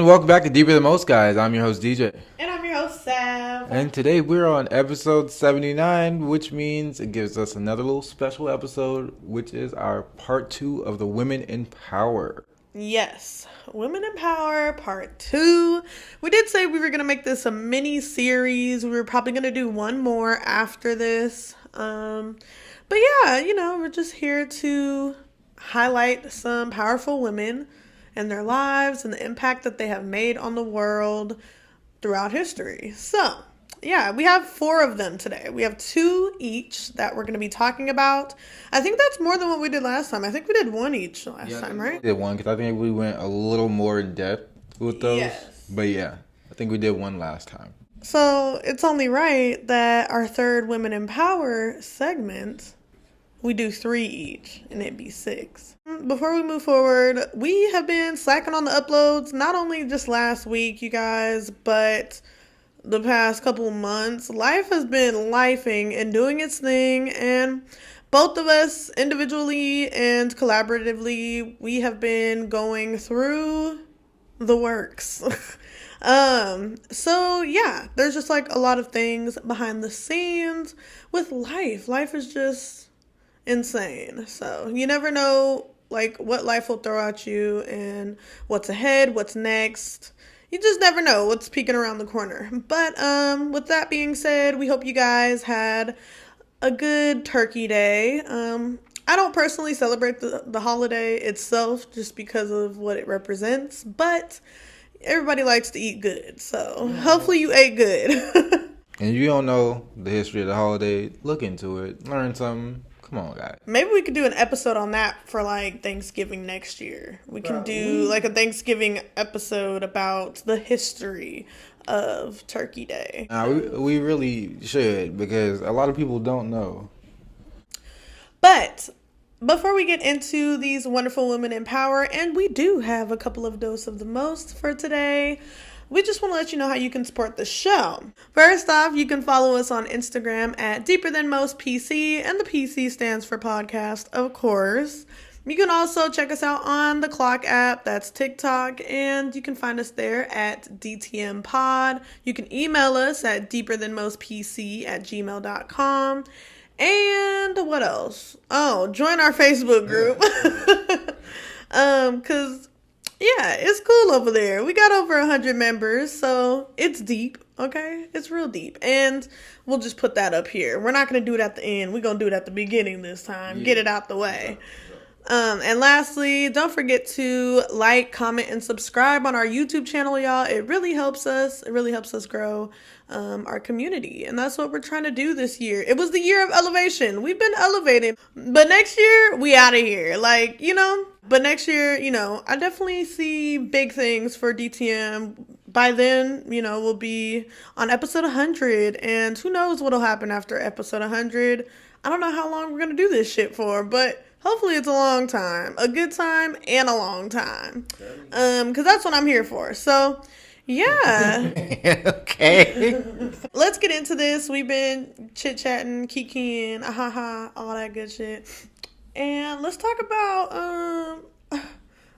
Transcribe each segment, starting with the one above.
welcome back to Deeper Than Most, guys. I'm your host, DJ. And I'm your host, Sav. And today we're on episode 79, which means it gives us another little special episode, which is our part 2 of the Women in Power. Yes, Women in Power part 2. We did say we were going to make this a mini series. We were probably going to do one more after this. But yeah, we're just here to highlight some powerful women and their lives and the impact that they have made on the world throughout history. So, yeah, we have 4 of them today. We have 2 each that we're going to be talking about. I think that's more than what we did last time. I think we did 1 each last time, right? We did 1 because I think we went a little more in depth with those. Yes. But yeah, I think we did 1 last time. So it's only right that our third Women in Power segment, we do 3 each, and it'd be 6. Before we move forward, we have been slacking on the uploads, not only just last week, you guys, but the past couple months. Life has been lifing and doing its thing, and both of us, individually and collaboratively, we have been going through the works. So yeah, there's just like a lot of things behind the scenes with life. Life is just insane. So you never know like what life will throw at you and what's ahead, what's next. You just never know what's peeking around the corner. But with that being said, we hope you guys had a good Turkey Day. I don't personally celebrate the holiday itself just because of what it represents, but everybody likes to eat good, so hopefully you ate good. And if you don't know the history of the holiday, look into it, learn something. Come on, guys. Maybe we could do an episode on that for like Thanksgiving next year. We can do like a Thanksgiving episode about the history of Turkey Day. We really should, because a lot of people don't know. But before we get into these wonderful women in power, and we do have a couple of dose of the most for today, we just want to let you know how you can support the show. First off, you can follow us on Instagram at Deeper Than Most PC, and the PC stands for podcast, of course. You can also check us out on the Clock app, that's TikTok, and you can find us there at DTM Pod. You can email us at deeperthanmostpc@gmail.com. And what else? Oh, join our Facebook group. Cause yeah, it's cool over there. We got over 100 members, so it's deep, okay? It's real deep. And we'll just put that up here. We're not going to do it at the end. We're going to do it at the beginning this time. Yeah. Get it out the way. And lastly, don't forget to like, comment, and subscribe on our YouTube channel, y'all. It really helps us. It really helps us grow our community. And that's what we're trying to do this year. It was the year of elevation. We've been elevating. But next year, we out of here. Like, But next year, I definitely see big things for DTM. By then, we'll be on episode 100. And who knows what'll happen after episode 100. I don't know how long we're going to do this shit for, but hopefully it's a long time. A good time and a long time. Because that's what I'm here for. So, yeah. Okay. Let's get into this. We've been chit-chatting, kikiing, all that good shit. And let's talk about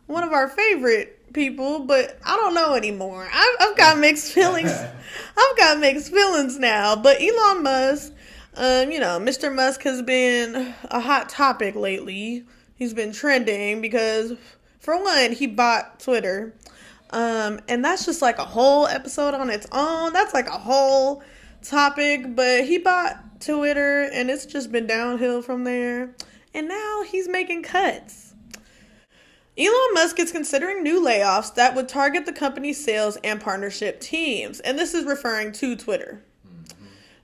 one of our favorite people, but I don't know anymore. I've got mixed feelings. I've got mixed feelings now. But Elon Musk, Mr. Musk has been a hot topic lately. He's been trending because, for one, he bought Twitter. And that's just like a whole episode on its own. That's like a whole topic. But he bought Twitter, and it's just been downhill from there. And now he's making cuts. Elon Musk is considering new layoffs that would target the company's sales and partnership teams. And this is referring to Twitter.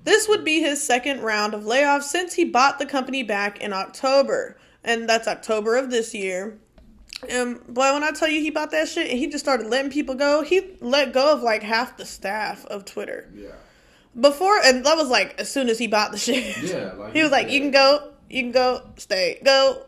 This would be his second round of layoffs since he bought the company back in October. And that's October of this year. And boy, when I tell you he bought that shit and he just started letting people go, he let go of like half the staff of Twitter. Yeah. Before, and that was like as soon as he bought the shit. Yeah. Like he was like, you can go, stay, go.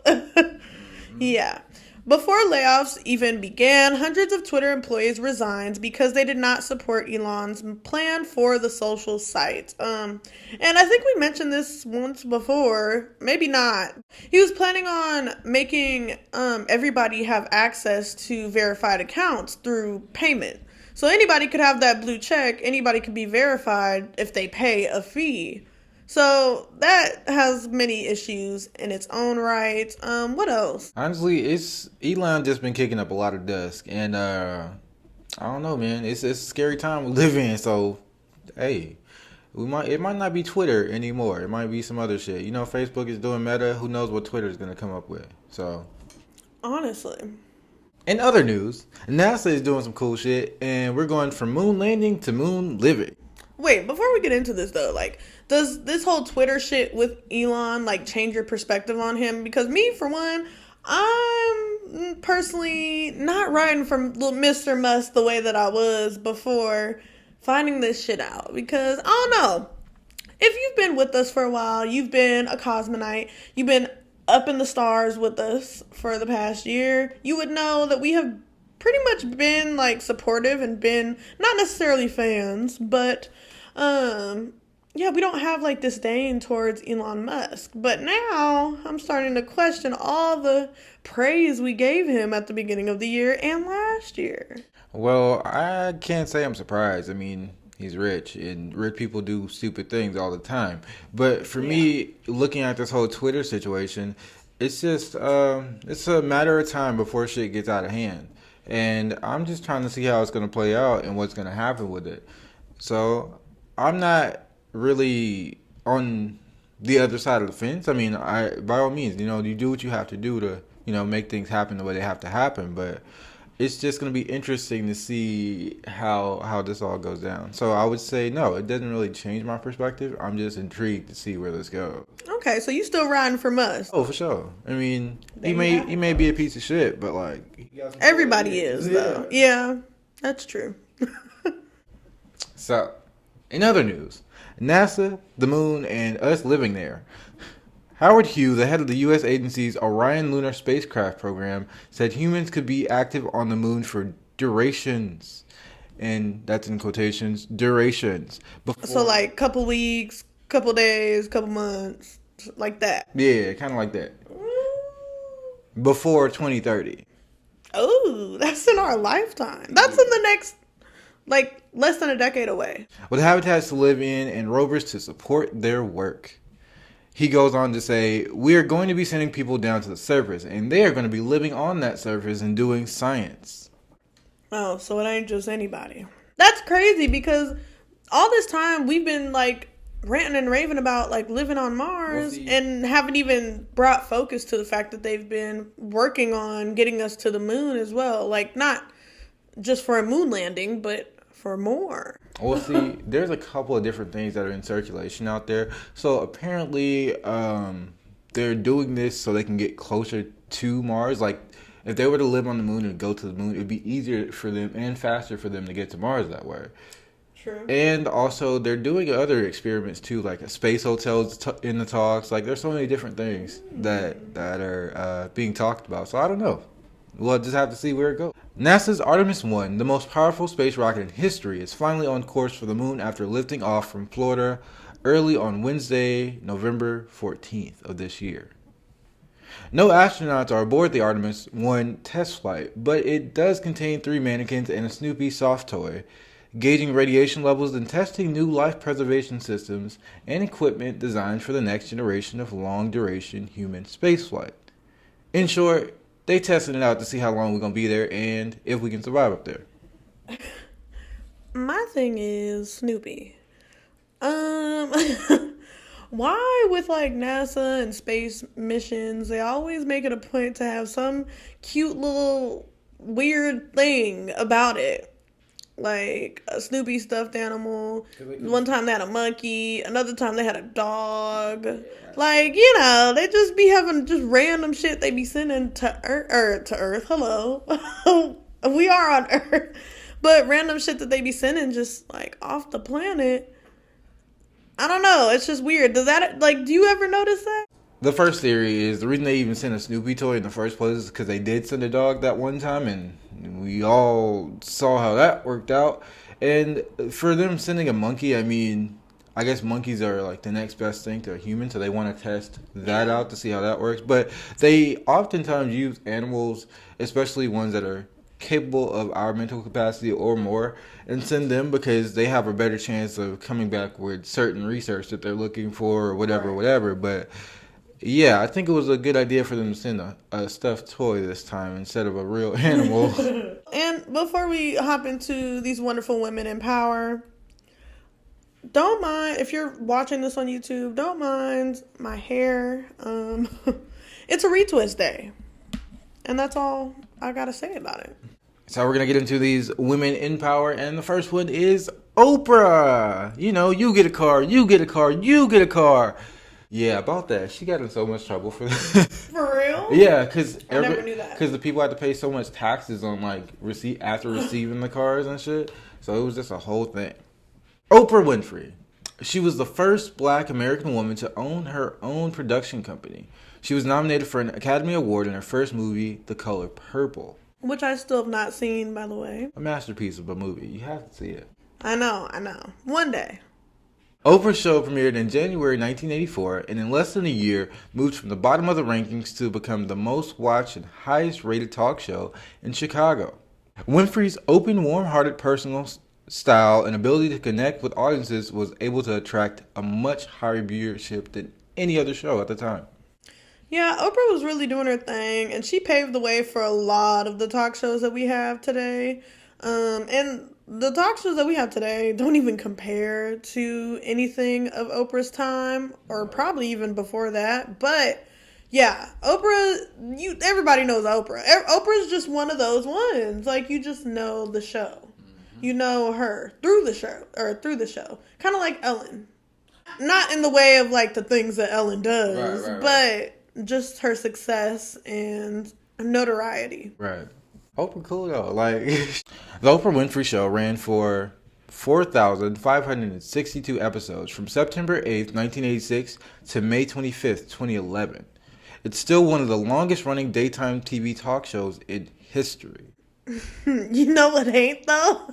Yeah. Before layoffs even began, hundreds of Twitter employees resigned because they did not support Elon's plan for the social site. And I think we mentioned this once before, maybe not. He was planning on making everybody have access to verified accounts through payment. So anybody could have that blue check. Anybody could be verified if they pay a fee. So that has many issues in its own right. What else? Honestly, it's Elon just been kicking up a lot of dust, and I don't know, man. It's a scary time we live in. So, hey, it might not be Twitter anymore. It might be some other shit. You know, Facebook is doing Meta. Who knows what Twitter is gonna come up with? So, Honestly. in other news, NASA is doing some cool shit, and we're going from moon landing to moon living. Wait, before we get into this though, like, does this whole Twitter shit with Elon like change your perspective on him? Because me, for one, I'm personally not riding for little Mr. Musk the way that I was before finding this shit out. Because I don't know. If you've been with us for a while, you've been a cosmonite, you've been up in the stars with us for the past year, you would know that we have pretty much been like supportive and been not necessarily fans, but yeah, we don't have like disdain towards Elon Musk. But now I'm starting to question all the praise we gave him at the beginning of the year and last year. Well, I can't say I'm surprised. I mean, he's rich, and rich people do stupid things all the time. But for me, looking at this whole Twitter situation, it's just it's a matter of time before shit gets out of hand. And I'm just trying to see how it's going to play out and what's going to happen with it. So I'm not really on the other side of the fence. I mean, by all means, you do what you have to do to, make things happen the way they have to happen. But it's just going to be interesting to see how this all goes down. So I would say no, it doesn't really change my perspective. I'm just intrigued to see where this goes. Okay, so you still riding for Musk? Oh, for sure. I mean, he may be a piece of shit, but like everybody is though. Yeah, that's true. So, in other news, NASA, the moon, and us living there. Howard Hughes, the head of the U.S. agency's Orion lunar spacecraft program, said humans could be active on the moon for durations. And that's in quotations, durations. So like couple weeks, couple days, couple months, like that. Yeah, kind of like that. Before 2030. Oh, that's in our lifetime. That's in the next, like, less than a decade away. With habitats to live in and rovers to support their work. He goes on to say, we are going to be sending people down to the surface, and they are going to be living on that surface and doing science. Oh, so it ain't just anybody. That's crazy because all this time we've been, like, ranting and raving about, like, living on Mars and haven't even brought focus to the fact that they've been working on getting us to the moon as well. Like, not just for a moon landing, but for more. Well, see, there's a couple of different things that are in circulation out there. So apparently, they're doing this so they can get closer to Mars. Like, if they were to live on the moon and go to the moon, it'd be easier for them and faster for them to get to Mars that way. True. And also, they're doing other experiments too, like a space hotels in the talks. Like, there's so many different things that are being talked about. So I don't know. We'll just have to see where it goes. NASA's Artemis 1, the most powerful space rocket in history, is finally on course for the moon after lifting off from Florida early on Wednesday, November 14th of this year. No astronauts are aboard the Artemis 1 test flight, but it does contain 3 mannequins and a Snoopy soft toy, gauging radiation levels and testing new life preservation systems and equipment designed for the next generation of long-duration human spaceflight. In short, they tested it out to see how long we're going to be there and if we can survive up there. My thing is Snoopy. Why with like NASA and space missions, they always make it a point to have some cute little weird thing about it. Like a Snoopy stuffed animal. One time they had a monkey. Another time they had a dog. Like, they just be having just random shit they be sending to Earth. Hello. We are on Earth. But random shit that they be sending just like off the planet. I don't know. It's just weird. Do you ever notice that? The first theory is the reason they even sent a Snoopy toy in the first place is because they did send a dog that one time, and we all saw how that worked out. And for them sending a monkey, I mean, I guess monkeys are like the next best thing to a human, so they want to test that out to see how that works. But they oftentimes use animals, especially ones that are capable of our mental capacity or more, and send them because they have a better chance of coming back with certain research that they're looking for or whatever, whatever. But yeah, I think it was a good idea for them to send a stuffed toy this time instead of a real animal. And before we hop into these wonderful women in power, don't mind, if you're watching this on YouTube, don't mind my hair. It's a retwist day. And that's all I gotta say about it. So we're going to get into these women in power, and the first one is Oprah. You know, you get a car, you get a car, you get a car. Yeah, about that. She got in so much trouble for that. For real? Yeah, because I never knew that. Because the people had to pay so much taxes on after receiving the cars and shit. So it was just a whole thing. Oprah Winfrey. She was the first Black American woman to own her own production company. She was nominated for an Academy Award in her first movie, The Color Purple. Which I still have not seen, by the way. A masterpiece of a movie. You have to see it. I know. One day. Oprah's show premiered in January 1984, and in less than a year, moved from the bottom of the rankings to become the most watched and highest rated talk show in Chicago. Winfrey's open, warm-hearted personal style and ability to connect with audiences was able to attract a much higher viewership than any other show at the time. Yeah, Oprah was really doing her thing, and she paved the way for a lot of the talk shows that we have today. And the talk shows that we have today don't even compare to anything of Oprah's time, or probably even before that. But yeah, Oprah, everybody knows Oprah. Oprah's just one of those ones. Like, you just know the show. You know her through the show. Kind of like Ellen. Not in the way of like the things that Ellen does, but just her success and notoriety. Right. Oprah cool though. Like, the Oprah Winfrey Show ran for 4,562 episodes from September 8th, 1986 to May 25th, 2011. It's still one of the longest running daytime TV talk shows in history. You know what ain't though?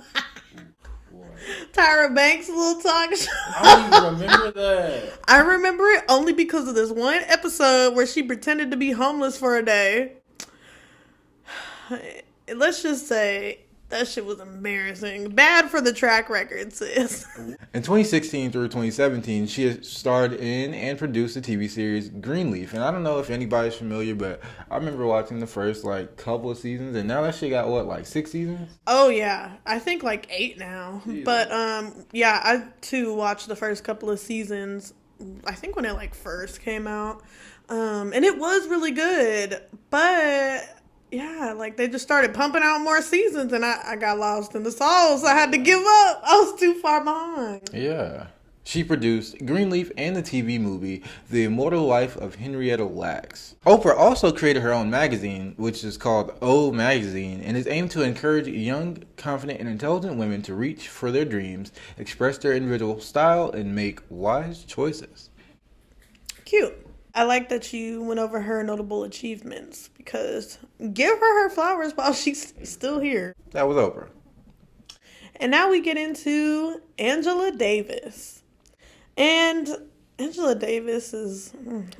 Tyra Banks' little talk show. I don't even remember that. I remember it only because of this one episode where she pretended to be homeless for a day. Let's just say that shit was embarrassing. Bad for the track record, sis. In 2016 through 2017, she starred in and produced the TV series Greenleaf. And I don't know if anybody's familiar, but I remember watching the first couple of seasons, and now that shit got 6 seasons? Oh yeah, I think 8 now. Jesus. But yeah, I too watched the first couple of seasons. I think when it first came out, and it was really good. But yeah, they just started pumping out more seasons, and I got lost in the sauce. I had to give up. I was too far behind. Yeah. She produced Greenleaf and the TV movie The Immortal Life of Henrietta Lacks. Oprah also created her own magazine, which is called O Magazine, and is aimed to encourage young, confident, and intelligent women to reach for their dreams, express their individual style, and make wise choices. Cute. I like that you went over her notable achievements, because give her flowers while she's still here. That was Oprah. And now we get into Angela Davis. And Angela Davis is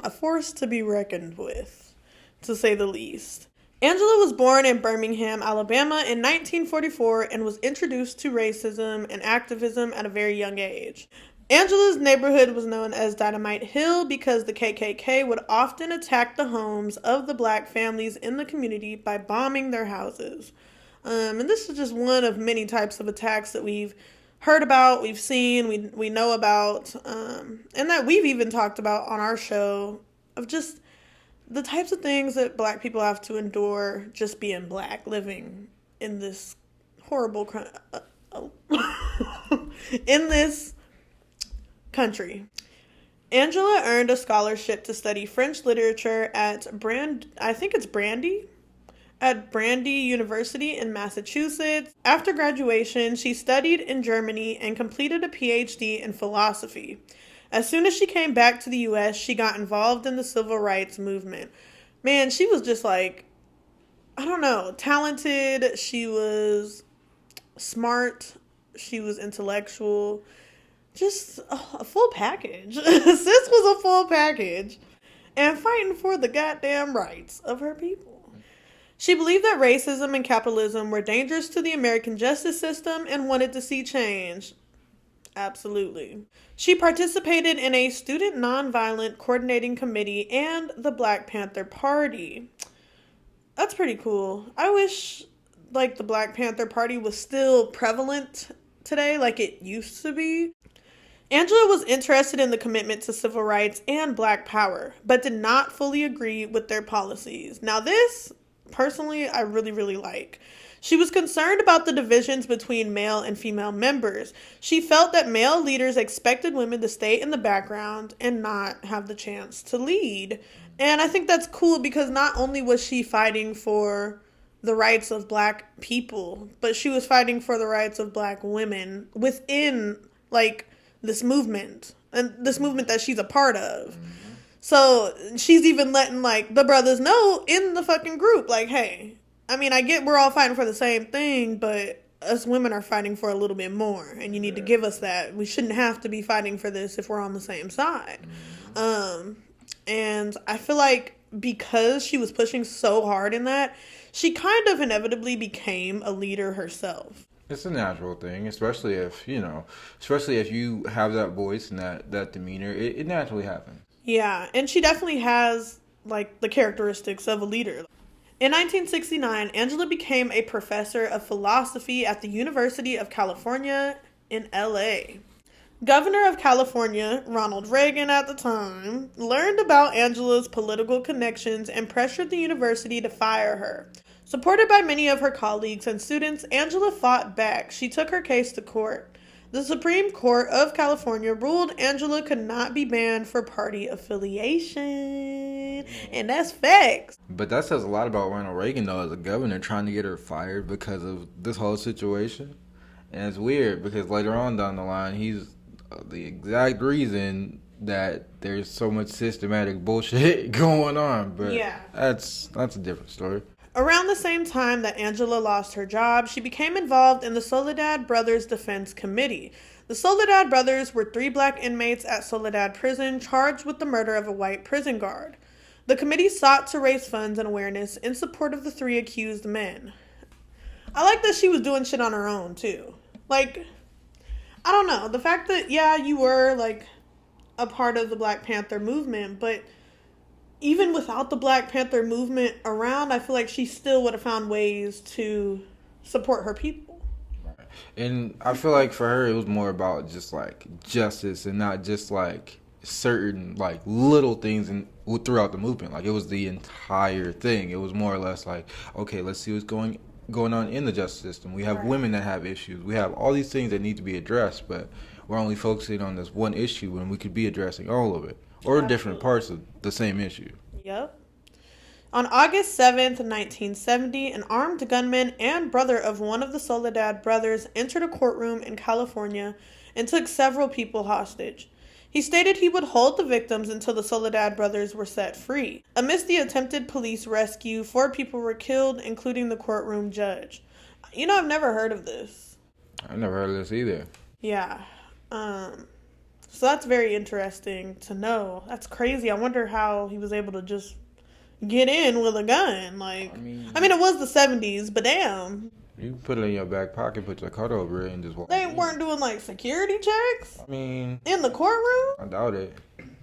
a force to be reckoned with, to say the least. Angela was born in Birmingham, Alabama in 1944 and was introduced to racism and activism at a very young age. Angela's neighborhood was known as Dynamite Hill because the KKK would often attack the homes of the Black families in the community by bombing their houses. And this is just one of many types of attacks that we've heard about, we've seen, we know about, and that we've even talked about on our show, of just the types of things that Black people have to endure just being Black, living in this horrible in this country. Angela earned a scholarship to study French literature at Brandy University in Massachusetts. After graduation, she studied in Germany and completed a PhD in philosophy. As soon as she came back to the U.S., she got involved in the civil rights movement. Man, she was just talented. She was smart. She was intellectual. Just a full package. Sis was a full package. And fighting for the goddamn rights of her people. She believed that racism and capitalism were dangerous to the American justice system and wanted to see change. Absolutely. She participated in a student nonviolent coordinating committee and the Black Panther Party. That's pretty cool. I wish, like, the Black Panther Party was still prevalent today, like it used to be. Angela was interested in the commitment to civil rights and Black power, but did not fully agree with their policies. Now this, personally, I really, really like. She was concerned about the divisions between male and female members. She felt that male leaders expected women to stay in the background and not have the chance to lead. And I think that's cool because not only was she fighting for the rights of Black people, but she was fighting for the rights of Black women within, like, this movement. And this movement that she's a part of. So she's even letting, like, the brothers know in the fucking group, like, hey, I mean, I get we're all fighting for the same thing, but us women are fighting for a little bit more, and you need to give us that. We shouldn't have to be fighting for this if we're on the same side. And I feel like because she was pushing so hard in that, she kind of inevitably became a leader herself. It's a natural thing, especially if you have that voice and that demeanor. It naturally happens. Yeah, and she definitely has, like, the characteristics of a leader. In 1969, Angela became a professor of philosophy at the University of California in LA. Governor of California, Ronald Reagan at the time, learned about Angela's political connections and pressured the university to fire her. Supported by many of her colleagues and students, Angela fought back. She took her case to court. The Supreme Court of California ruled Angela could not be banned for party affiliation. And that's facts. But that says a lot about Ronald Reagan, though, as a governor, trying to get her fired because of this whole situation. And it's weird because later on down the line, he's the exact reason that there's so much systematic bullshit going on. But yeah, that's a different story. Around the same time that Angela lost her job, she became involved in the Soledad Brothers Defense Committee. The Soledad Brothers were 3 Black inmates at Soledad Prison charged with the murder of a white prison guard. The committee sought to raise funds and awareness in support of the 3 accused men. I like that she was doing shit on her own, too. Like, I don't know. The fact that, yeah, you were, like, a part of the Black Panther movement, but even without the Black Panther movement around, I feel like she still would have found ways to support her people. And I feel like for her, it was more about just, like, justice and not just, like, certain, like, little things throughout the movement. Like, it was the entire thing. It was more or less like, okay, let's see what's going on in the justice system. We have women that have issues. We have all these things that need to be addressed, but we're only focusing on this one issue when we could be addressing all of it. Or different parts of the same issue. Yep. On August 7th, 1970, an armed gunman and brother of one of the Soledad brothers entered a courtroom in California and took several people hostage. He stated he would hold the victims until the Soledad brothers were set free. Amidst the attempted police rescue, 4 people were killed, including the courtroom judge. You know, I've never heard of this. I've never heard of this either. Yeah. So that's very interesting to know. That's crazy. I wonder how he was able to just get in with a gun. Like, I mean it was the 70s, but damn. You put it in your back pocket, put your coat over it, and just walk. They weren't doing, like, security checks? I mean, in the courtroom? I doubt it.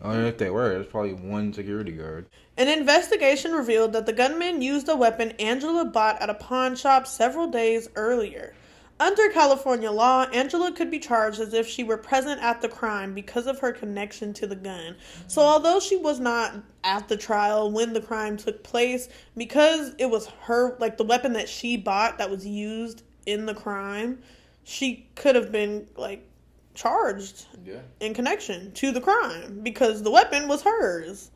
I mean, if they were, there's probably one security guard. An investigation revealed that the gunman used a weapon Angela bought at a pawn shop several days earlier. Under California law, Angela could be charged as if she were present at the crime because of her connection to the gun. So although she was not at the trial when the crime took place, because it was her, like, the weapon that she bought that was used in the crime, she could have been, like, charged in connection to the crime because the weapon was hers.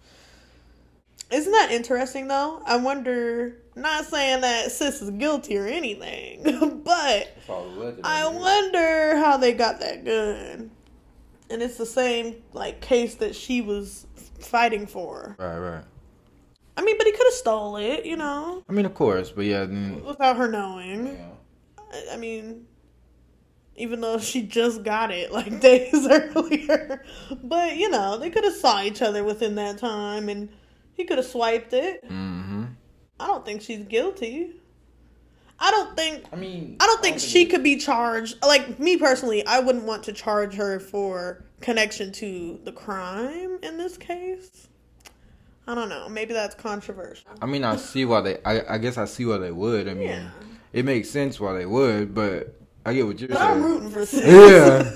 Isn't that interesting, though? I wonder, not saying that sis is guilty or anything, but I wonder how they got that gun. And it's the same, like, case that she was fighting for. Right. I mean, but he could have stole it, you know? I mean, of course, but yeah. Without her knowing. Yeah. I mean, even though she just got it, like, days earlier. But, you know, they could have saw each other within that time, and he could have swiped it. Mm-hmm. I don't think she's guilty. I don't think she think could be charged. Like, me personally, I wouldn't want to charge her for connection to the crime in this case. I don't know. Maybe that's controversial. I mean, I see why they. I guess I see why they would. I mean, Yeah. it makes sense why they would, but I get what you're But saying. I'm rooting for sis. Yeah.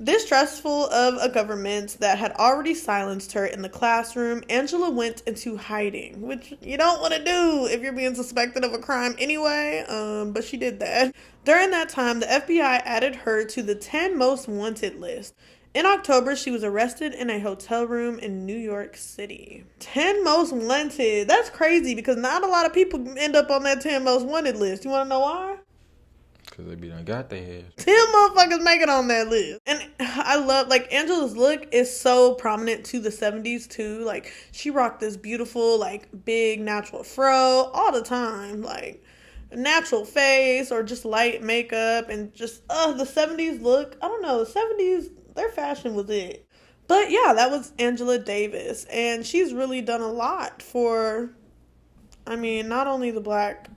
Distrustful of a government that had already silenced her in the classroom, Angela went into hiding, which you don't want to do if you're being suspected of a crime anyway, but she did that. During that time, the FBI added her to the 10 most wanted list. In October, she was arrested in a hotel room in New York City. 10 most wanted. That's crazy because not a lot of people end up on that 10 most wanted list. You want to know why? Because they be done got their heads. 10 motherfuckers make it on that list. And I love, like, Angela's look is so prominent to the 70s, too. Like, she rocked this beautiful, like, big natural fro all the time. Like, natural face or just light makeup and just, the 70s look. I don't know, the 70s, their fashion was it. But, yeah, that was Angela Davis. And she's really done a lot for, I mean, not only the Black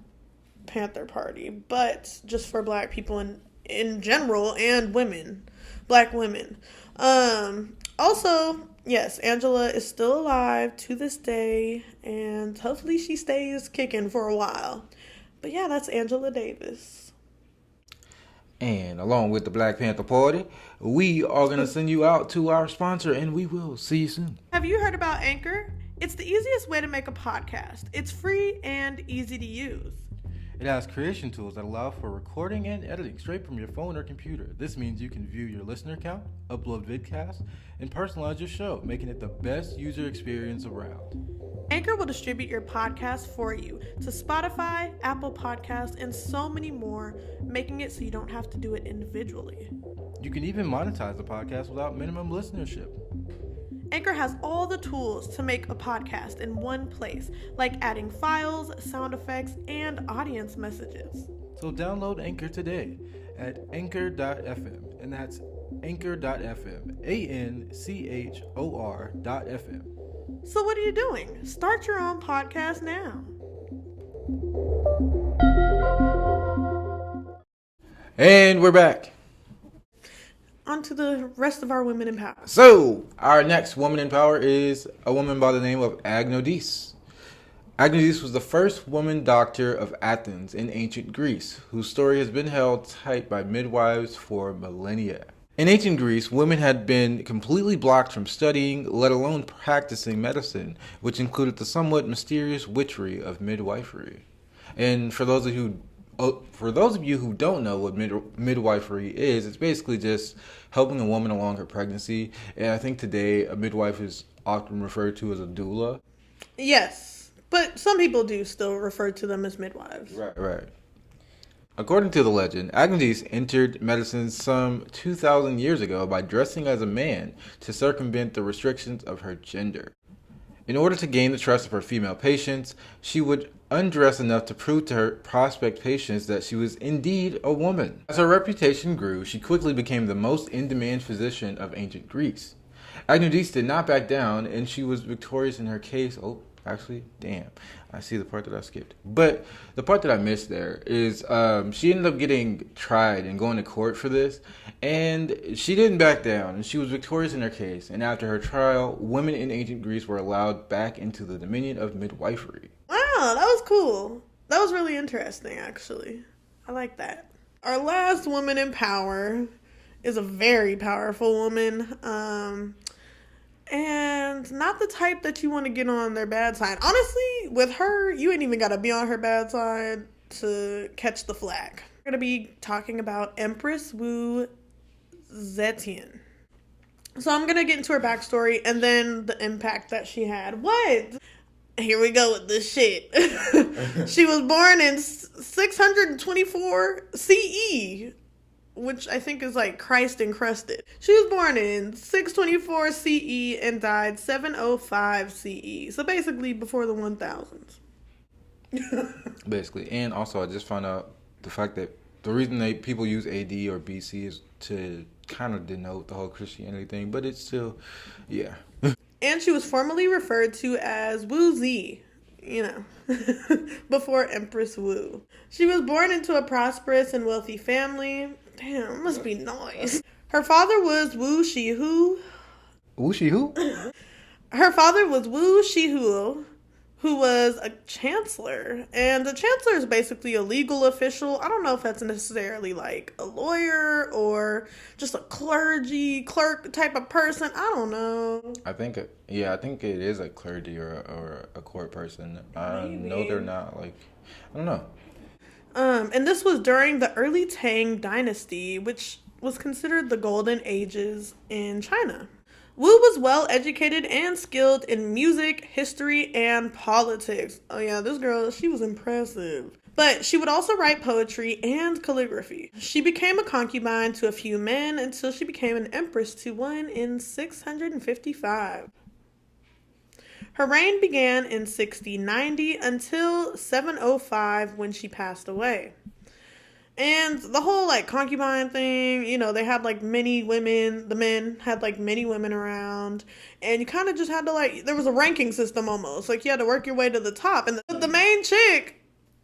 Panther Party, but just for Black people in general and women, Black women. Also, yes, Angela is still alive to this day, and hopefully she stays kicking for a while. But yeah, that's Angela Davis. And along with the Black Panther Party, we are going to send you out to our sponsor, and we will see you soon. Have you heard about Anchor? It's the easiest way to make a podcast. It's free and easy to use. It has creation tools that allow for recording and editing straight from your phone or computer. This means you can view your listener count, upload vidcasts, and personalize your show, making it the best user experience around. Anchor will distribute your podcast for you to Spotify, Apple Podcasts, and so many more, making it so you don't have to do it individually. You can even monetize the podcast without minimum listenership. Anchor has all the tools to make a podcast in one place, like adding files, sound effects, and audience messages. So download Anchor today at anchor.fm, and that's anchor.fm, ANCHOR.fm. So what are you doing? Start your own podcast now. And we're back. On to the rest of our women in power. So, our next woman in power is a woman by the name of Agnodice. Agnodice was the first woman doctor of Athens in ancient Greece, whose story has been held tight by midwives for millennia. In ancient Greece, women had been completely blocked from studying, let alone practicing medicine, which included the somewhat mysterious witchery of mid-wifery. And for those of you who don't know what midwifery is, it's basically just helping a woman along her pregnancy. And I think today a midwife is often referred to as a doula. Yes, but some people do still refer to them as midwives. Right. According to the legend, Agnodice entered medicine some 2,000 years ago by dressing as a man to circumvent the restrictions of her gender. In order to gain the trust of her female patients, she would undress enough to prove to her prospect patients that she was indeed a woman. As her reputation grew, she quickly became the most in-demand physician of ancient Greece. Agnodice did not back down, and she was victorious in her case. Oh, actually, damn. I see the part that I skipped. But the part that I missed there is she ended up getting tried and going to court for this, and she didn't back down, and she was victorious in her case. And after her trial, women in ancient Greece were allowed back into the dominion of midwifery. Wow, that was cool. That was really interesting, actually. I like that. Our last woman in power is a very powerful woman. And not the type that you want to get on their bad side. Honestly, with her, you ain't even got to be on her bad side to catch the flag. We're going to be talking about Empress Wu Zetian. So I'm going to get into her backstory and then the impact that she had. What? Here we go with this shit. She was born in 624 CE, which I think is like Christ encrusted. She was born in 624 CE and died 705 CE. So basically before the 1000s. Basically. And also I just found out the fact that the reason people use AD or BC is to kind of denote the whole Christianity thing, but it's still, yeah. And she was formerly referred to as Wu Zi. you know, before Empress Wu. She was born into a prosperous and wealthy family. Damn, it must be nice. Her father was Wu Shihu. Wu Shihu? Her father was Wu Shihu, who was a chancellor. And the chancellor is basically a legal official. I don't know if that's necessarily like a lawyer or just a clerk type of person. I don't know. I think it is a clergy or a court person. I know they're not like, I don't know. And this was during the early Tang dynasty, which was considered the golden ages in China. Wu was well educated and skilled in music, history, and politics. Oh yeah, this girl, she was impressive. But she would also write poetry and calligraphy. She became a concubine to a few men until she became an empress to one in 655. Her reign began in 6090 until 705 when she passed away. And the whole like concubine thing, you know, they had like many women, the men had like many women around, and you kind of just had to like, there was a ranking system almost, like you had to work your way to the top, and the main chick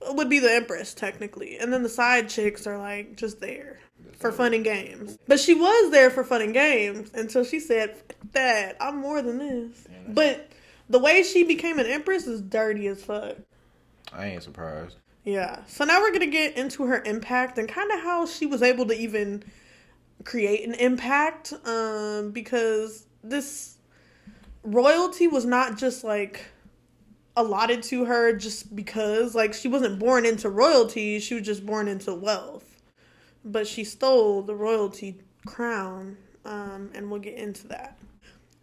would be the empress technically, and then the side chicks are like just there for fun and games. But she was there for fun and games until she said, "That I'm more than this." But the way she became an empress is dirty as fuck. I ain't surprised. Yeah. So now we're going to get into her impact and kind of how she was able to even create an impact. Because this royalty was not just like allotted to her just because, like, she wasn't born into royalty. She was just born into wealth. But she stole the royalty crown. And we'll get into that.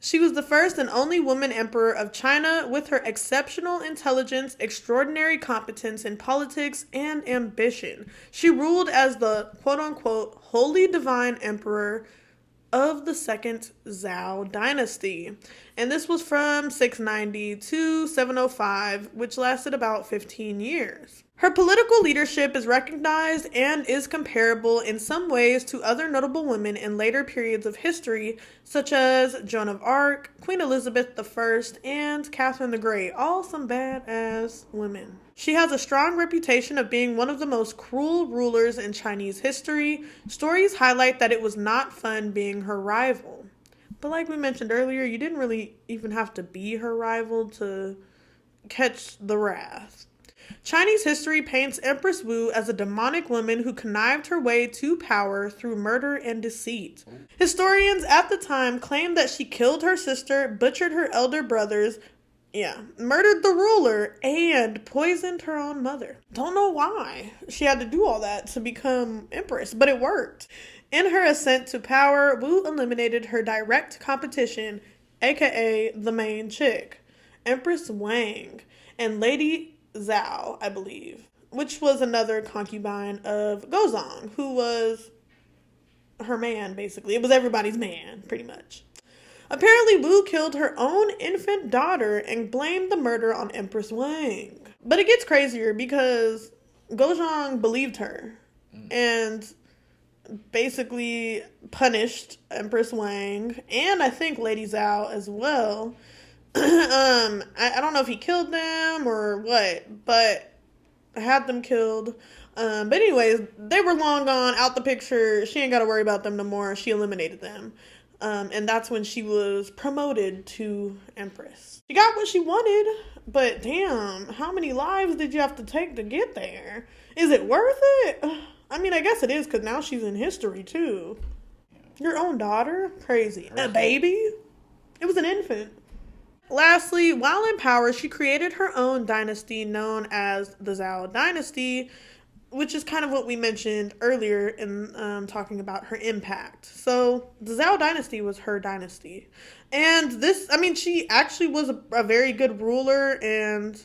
She was the first and only woman emperor of China with her exceptional intelligence, extraordinary competence in politics, and ambition. She ruled as the quote-unquote holy divine emperor of the second Zhao dynasty. And this was from 690 to 705, which lasted about 15 years. Her political leadership is recognized and is comparable in some ways to other notable women in later periods of history, such as Joan of Arc, Queen Elizabeth I, and Catherine the Great, all some badass women. She has a strong reputation of being one of the most cruel rulers in Chinese history. Stories highlight that it was not fun being her rival. But like we mentioned earlier, you didn't really even have to be her rival to catch the wrath. Chinese history paints Empress Wu as a demonic woman who connived her way to power through murder and deceit. Historians at the time claimed that she killed her sister, butchered her elder brothers, murdered the ruler, and poisoned her own mother. Don't know why she had to do all that to become empress, but it worked. In her ascent to power, Wu eliminated her direct competition, aka the main chick, Empress Wang, and Lady Zhao, I believe, which was another concubine of Gozong, who was her man, basically. It was everybody's man, pretty much. Apparently, Wu killed her own infant daughter and blamed the murder on Empress Wang. But it gets crazier because Gozong believed her and basically punished Empress Wang and I think Lady Zhao as well. I don't know if he killed them or what, but had them killed. But anyways, they were long gone, out the picture. She ain't got to worry about them no more. She eliminated them. And that's when she was promoted to Empress. She got what she wanted, but damn, how many lives did you have to take to get there? Is it worth it? I mean, I guess it is, because now she's in history, too. Your own daughter? Crazy. A baby? It was an infant. Lastly, while in power, she created her own dynasty known as the Zhao dynasty, which is kind of what we mentioned earlier in talking about her impact. So the Zhao dynasty was her dynasty. And she actually was a very good ruler, and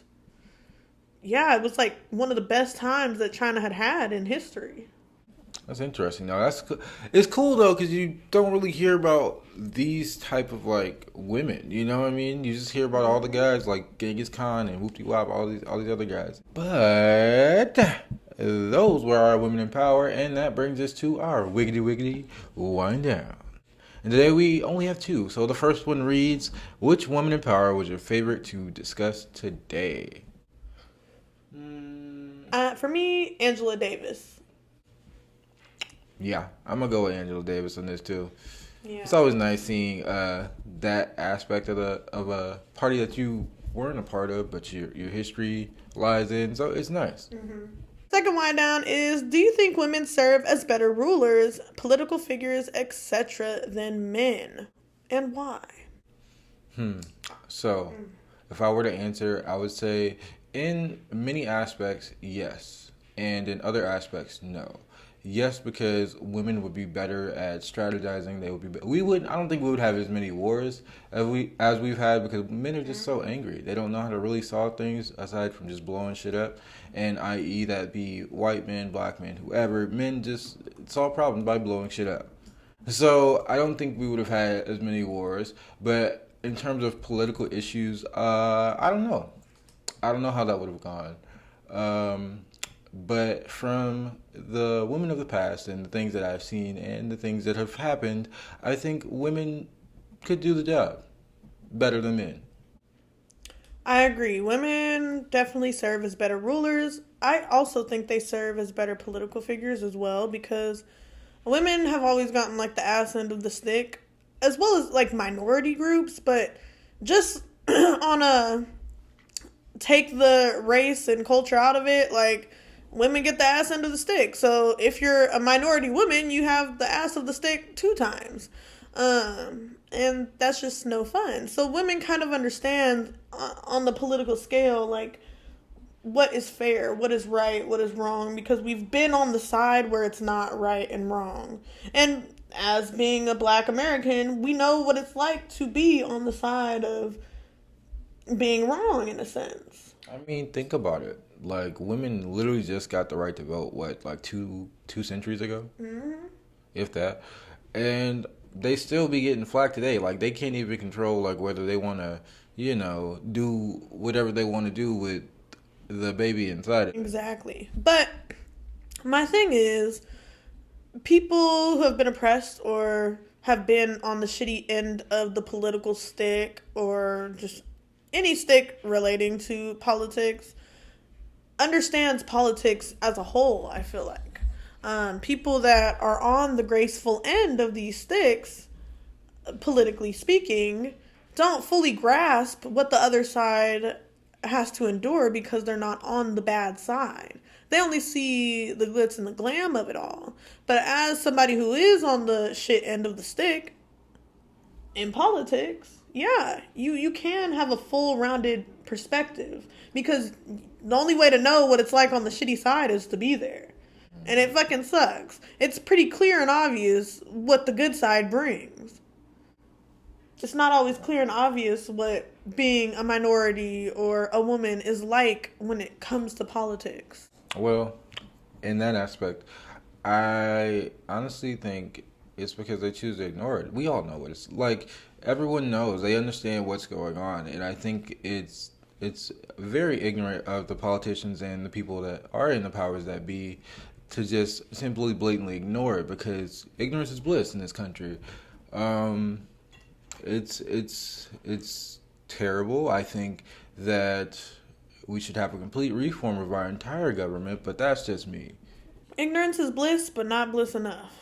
yeah, it was like one of the best times that China had in history. That's interesting. Now it's cool though, because you don't really hear about these type of like women. You know what I mean? You just hear about all the guys like Genghis Khan and Whoopty Wop, all these other guys. But those were our women in power, and that brings us to our wiggity wind down. And today we only have two. So the first one reads, "Which woman in power was your favorite to discuss today?" For me, Angela Davis. Yeah, I'm gonna go with Angela Davis on this too. Yeah. It's always nice seeing that aspect of a party that you weren't a part of, but your history lies in. So it's nice. Mm-hmm. Second wind down is: do you think women serve as better rulers, political figures, etc., than men, and why? So, if I were to answer, I would say in many aspects, yes, and in other aspects, no. Yes, because women would be better at strategizing. They would be. We would. I don't think we would have as many wars as we've had because men are just so angry. They don't know how to really solve things aside from just blowing shit up, and i.e. that be white men, black men, whoever. Men just solve problems by blowing shit up. So I don't think we would have had as many wars. But in terms of political issues, I don't know. I don't know how that would have gone. But from the women of the past and the things that I've seen and the things that have happened, I think women could do the job better than men. I agree. Women definitely serve as better rulers. I also think they serve as better political figures as well because women have always gotten like the ass end of the stick, as well as like minority groups, but just on a take the race and culture out of it, like women get the ass end of the stick. So if you're a minority woman, you have the ass of the stick 2 times. And that's just no fun. So women kind of understand on the political scale, like what is fair, what is right, what is wrong, because we've been on the side where it's not right and wrong. And as being a black American, we know what it's like to be on the side of being wrong in a sense. I mean, think about it. Like, women literally just got the right to vote, what, like two centuries ago? Mm-hmm. If that. And they still be getting flack today. Like, they can't even control, like, whether they want to, do whatever they want to do with the baby inside it. Exactly. But my thing is, people who have been oppressed or have been on the shitty end of the political stick or just any stick relating to politics understands politics as a whole, I feel like. People that are on the graceful end of these sticks, politically speaking, don't fully grasp what the other side has to endure because they're not on the bad side. They only see the glitz and the glam of it all. But as somebody who is on the shit end of the stick in politics, yeah, you can have a full rounded perspective because the only way to know what it's like on the shitty side is to be there. And it fucking sucks. It's pretty clear and obvious what the good side brings. It's not always clear and obvious what being a minority or a woman is like when it comes to politics. Well, in that aspect, I honestly think it's because they choose to ignore it. We all know what it's like. Everyone knows. They understand what's going on. And I think it's very ignorant of the politicians and the people that are in the powers that be to just simply blatantly ignore it because ignorance is bliss in this country. It's terrible. I think that we should have a complete reform of our entire government, but that's just me. Ignorance is bliss, but not bliss enough.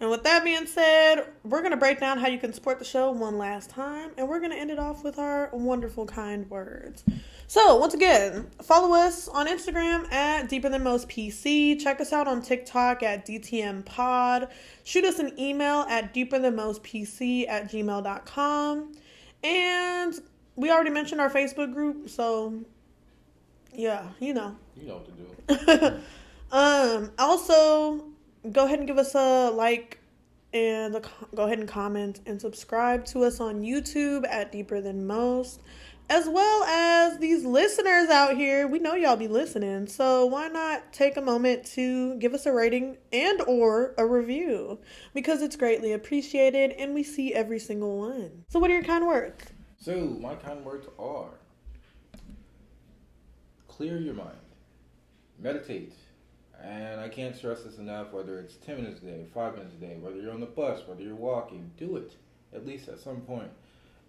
And with that being said, we're going to break down how you can support the show one last time, and we're going to end it off with our wonderful, kind words. So, once again, follow us on Instagram at deeperthanmostpc. Check us out on TikTok at DTMpod. Shoot us an email at deeperthanmostpc@gmail.com. And we already mentioned our Facebook group, so yeah, you know. You know what to do. Also, go ahead and give us a like and go ahead and comment and subscribe to us on YouTube at Deeper Than Most, as well as these listeners out here. We know y'all be listening, so why not take a moment to give us a rating and or a review, because it's greatly appreciated and we see every single one. So what are your kind words? So my kind words are clear your mind, meditate. And I can't stress this enough, whether it's 10 minutes a day, 5 minutes a day, whether you're on the bus, whether you're walking, do it, at least at some point.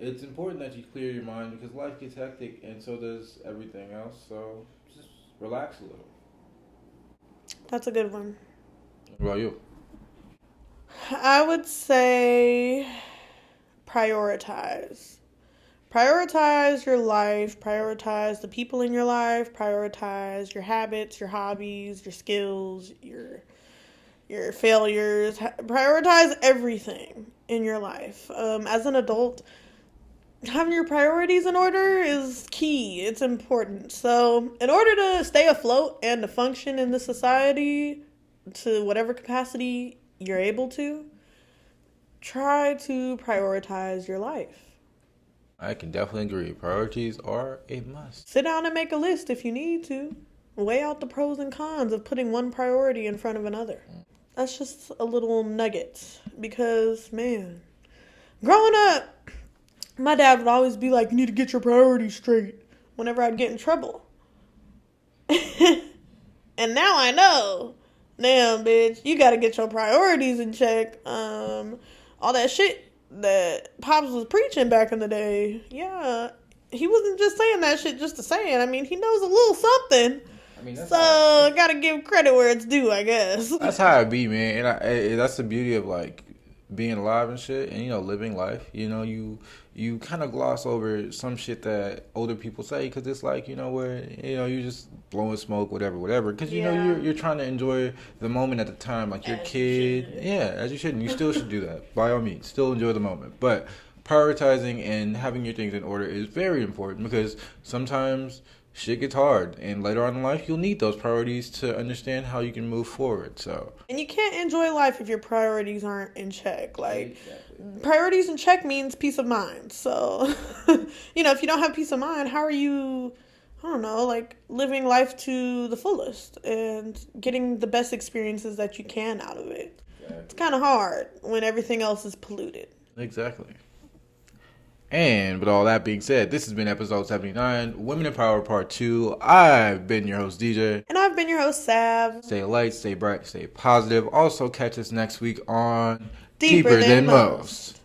It's important that you clear your mind because life gets hectic and so does everything else. So just relax a little. That's a good one. What about you? I would say prioritize. Prioritize your life, prioritize the people in your life, prioritize your habits, your hobbies, your skills, your failures. Prioritize everything in your life. As an adult, having your priorities in order is key. It's important. So, in order to stay afloat and to function in the society to whatever capacity you're able to, try to prioritize your life. I can definitely agree. Priorities are a must. Sit down and make a list if you need to. Weigh out the pros and cons of putting one priority in front of another. That's just a little nugget. Because, man, growing up, my dad would always be like, you need to get your priorities straight whenever I'd get in trouble. And now I know. Damn, bitch, you gotta get your priorities in check. All that shit that Pops was preaching back in the day, yeah, he wasn't just saying that shit just to say it. I mean, he knows a little something. I mean, so gotta give credit where it's due, I guess. That's how it be, man. And that's the beauty of like being alive and shit, and living life. You kind of gloss over some shit that older people say because it's like where you just blowing smoke, whatever. Because you're trying to enjoy the moment at the time, like your kid. Yeah, as you should. And you still should do that by all means. Still enjoy the moment, but prioritizing and having your things in order is very important because sometimes shit gets hard, and later on in life you'll need those priorities to understand how you can move forward. So, and you can't enjoy life if your priorities aren't in check. Like, priorities in check means peace of mind. So, if you don't have peace of mind, how are you, living life to the fullest and getting the best experiences that you can out of it? Exactly. It's kind of hard when everything else is polluted. Exactly. And with all that being said, this has been episode 79, Women in Power Part 2. I've been your host, DJ. And I've been your host, Sav. Stay light, stay bright, stay positive. Also, catch us next week on Deeper Than Most.